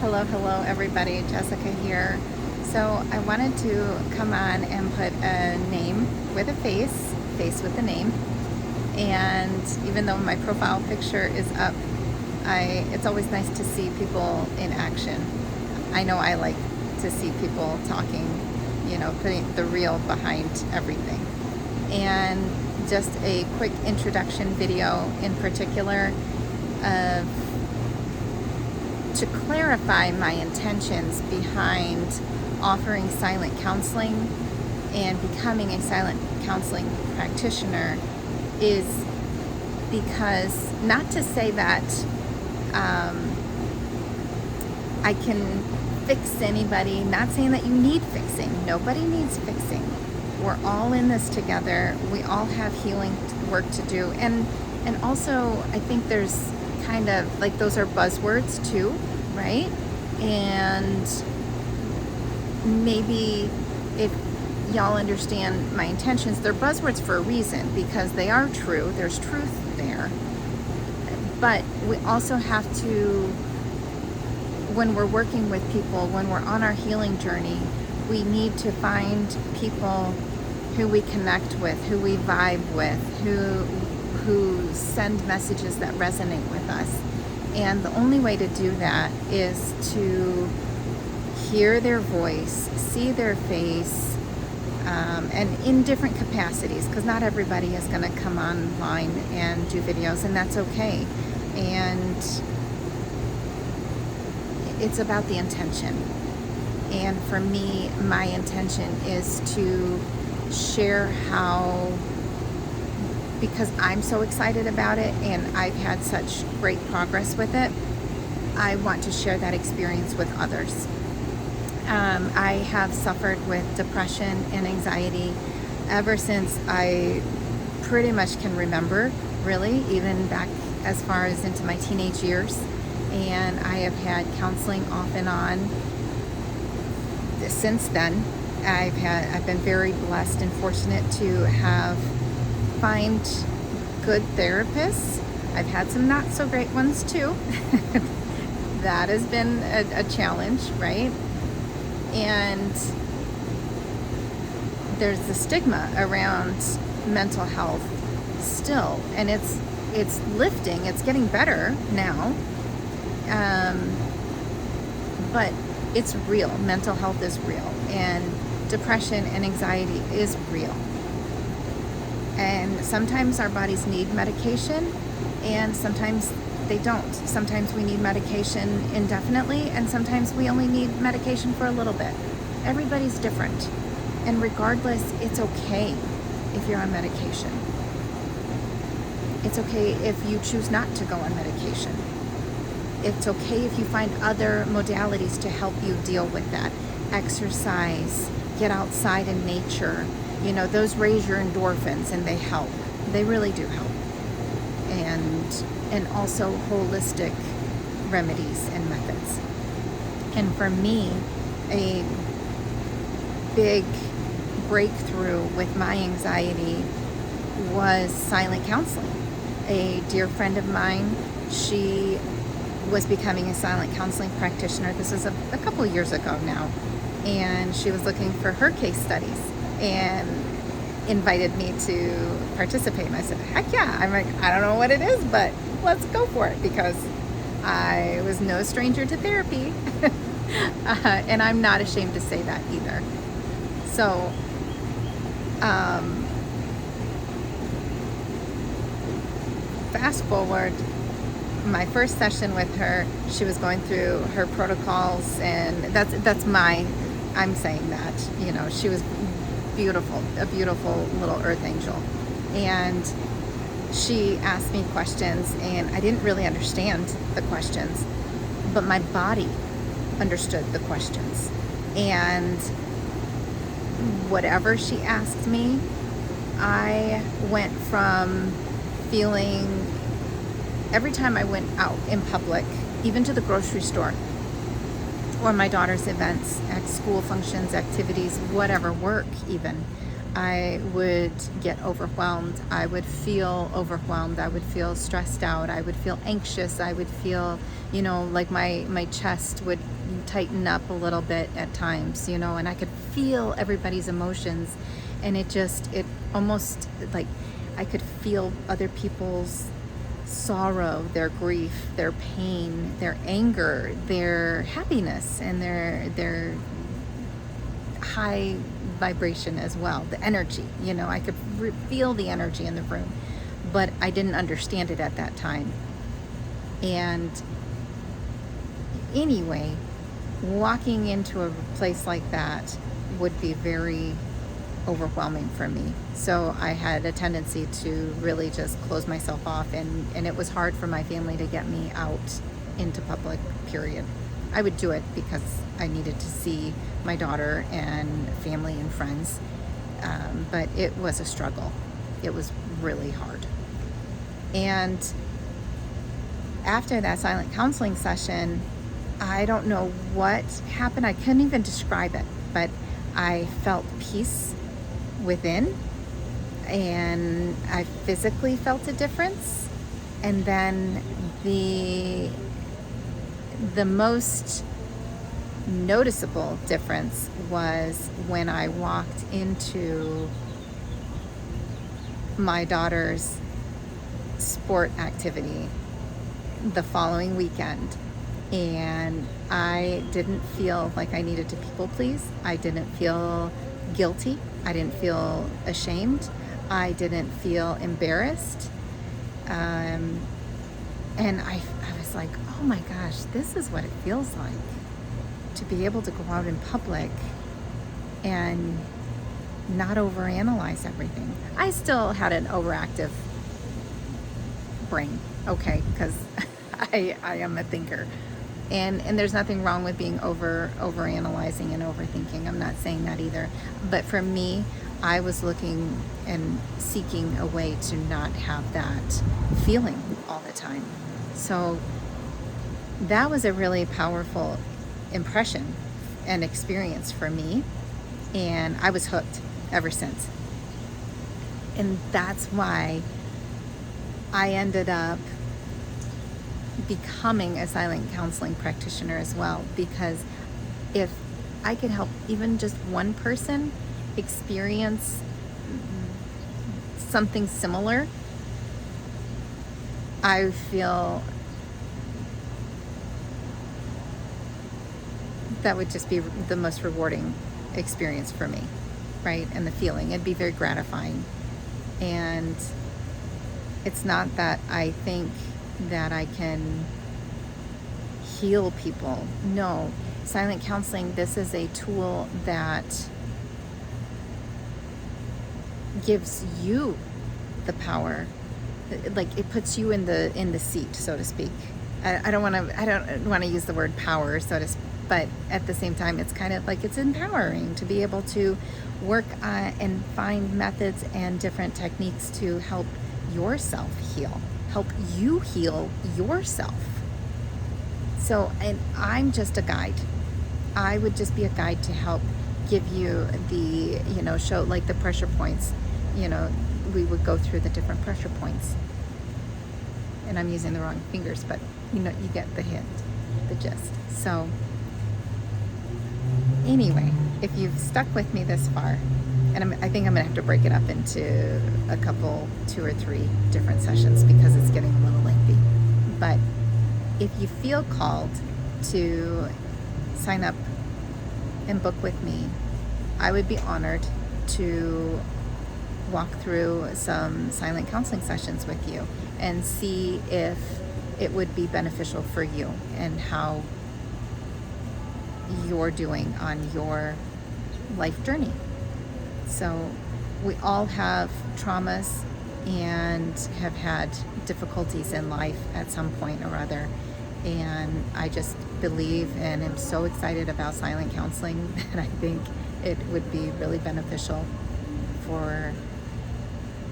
Hello everybody, Jessica here. So I wanted to come on and put a name with a face with a name. And even though my profile picture is up, it's always nice to see people in action. I know I like to see people talking, putting the real behind everything. And just a quick introduction video in particular to clarify my intentions behind offering silent counseling and becoming a silent counseling practitioner is because, not to say that I can fix anybody, not saying that you need fixing. Nobody needs fixing. We're all in this together. We all have healing work to do. And also, I think there's kind of like, those are buzzwords too, right? And maybe if y'all understand my intentions, they're buzzwords for a reason, because they are true. There's truth there. But we also have to, when we're working with people, when we're on our healing journey, we need to find people who we connect with, who we vibe with, who send messages that resonate with us. And the only way to do that is to hear their voice, see their face, and in different capacities, because not everybody is going to come online and do videos, and that's okay. And it's about the intention. And for me, my intention is to share how, because I'm so excited about it and I've had such great progress with it, I want to share that experience with others. I have suffered with depression and anxiety ever since I pretty much can remember, really, even back as far as into my teenage years. And I have had counseling off and on since then. I've been very blessed and fortunate to find good therapists. I've had some not so great ones too. That has been a challenge, right? And there's the stigma around mental health still, and it's lifting. It's getting better now, but it's real. Mental health is real, and depression and anxiety is real. And sometimes our bodies need medication, and sometimes they don't. Sometimes we need medication indefinitely, and sometimes we only need medication for a little bit. Everybody's different. And regardless, it's okay if you're on medication. It's okay if you choose not to go on medication. It's okay if you find other modalities to help you deal with that. Exercise, get outside in nature. Those raise your endorphins and they help. They really do help. And also holistic remedies and methods. And for me, a big breakthrough with my anxiety was silent counseling. A dear friend of mine, she was becoming a silent counseling practitioner. This is a couple years ago now. And she was looking for her case studies and invited me to participate. And I said, heck yeah. I'm like, I don't know what it is, but let's go for it, because I was no stranger to therapy. And I'm not ashamed to say that either. So, fast forward, my first session with her, she was going through her protocols, and I'm saying that, she was beautiful, a beautiful little earth angel. And she asked me questions, and I didn't really understand the questions, but my body understood the questions. And whatever she asked me, I went from feeling, every time I went out in public, even to the grocery store, or my daughter's events, at school functions, activities, whatever, work even, I would get overwhelmed. I would feel overwhelmed. I would feel stressed out. I would feel anxious. I would feel, like my chest would tighten up a little bit at times, and I could feel everybody's emotions. And it almost like I could feel other people's sorrow, their grief, their pain, their anger, their happiness, and their high vibration as well, the energy. I could feel the energy in the room, but I didn't understand it at that time. And anyway, walking into a place like that would be very overwhelming for me. So I had a tendency to really just close myself off, and it was hard for my family to get me out into public, period. I would do it because I needed to see my daughter and family and friends, but it was a struggle. It was really hard. And after that silent counseling session, I don't know what happened. I couldn't even describe it, but I felt peace within, and I physically felt a difference. And then the most noticeable difference was when I walked into my daughter's sport activity the following weekend, and I didn't feel like I needed to people please. I didn't feel guilty. I didn't feel ashamed. I didn't feel embarrassed. And I was like, oh my gosh, this is what it feels like to be able to go out in public and not overanalyze everything. I still had an overactive brain, okay, because I am a thinker. And there's nothing wrong with being overanalyzing and overthinking. I'm not saying that either. But for me, I was looking and seeking a way to not have that feeling all the time. So that was a really powerful impression and experience for me. And I was hooked ever since. And that's why I ended up becoming a silent counseling practitioner as well, because if I could help even just one person experience something similar, I feel that would just be the most rewarding experience for me, right? And the feeling, it'd be very gratifying. And it's not that I think that I can heal people. No, silent counseling, this is a tool that gives you the power, like it puts you in the seat, so to speak. I don't want to use the word power, but at the same time, it's kind of like it's empowering to be able to work and find methods and different techniques to help yourself heal. Help you heal yourself. So, and I'm just a guide. I would just be a guide to help give you the, show like the pressure points. We would go through the different pressure points. And I'm using the wrong fingers, but you get the hint, the gist. So, anyway, if you've stuck with me this far, and I think I'm gonna have to break it up into a couple, 2 or 3 different sessions because it's getting a little lengthy. But if you feel called to sign up and book with me, I would be honored to walk through some silent counseling sessions with you and see if it would be beneficial for you and how you're doing on your life journey. So we all have traumas and have had difficulties in life at some point or other. And I just believe and am so excited about silent counseling that I think it would be really beneficial for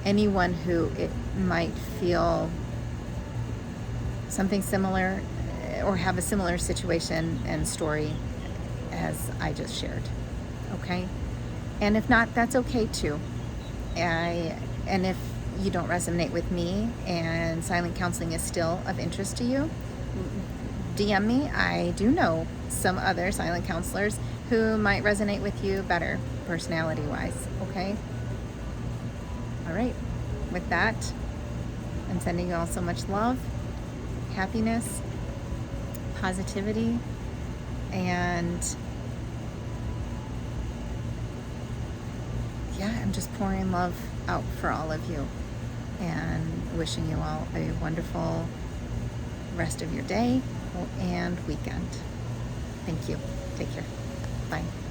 anyone who it might feel something similar or have a similar situation and story as I just shared. Okay? And if not, that's okay too. And if you don't resonate with me and silent counseling is still of interest to you, DM me. I do know some other silent counselors who might resonate with you better personality-wise, okay? All right. With that, I'm sending you all so much love, happiness, positivity, and yeah, I'm just pouring love out for all of you and wishing you all a wonderful rest of your day and weekend. Thank you. Take care. Bye.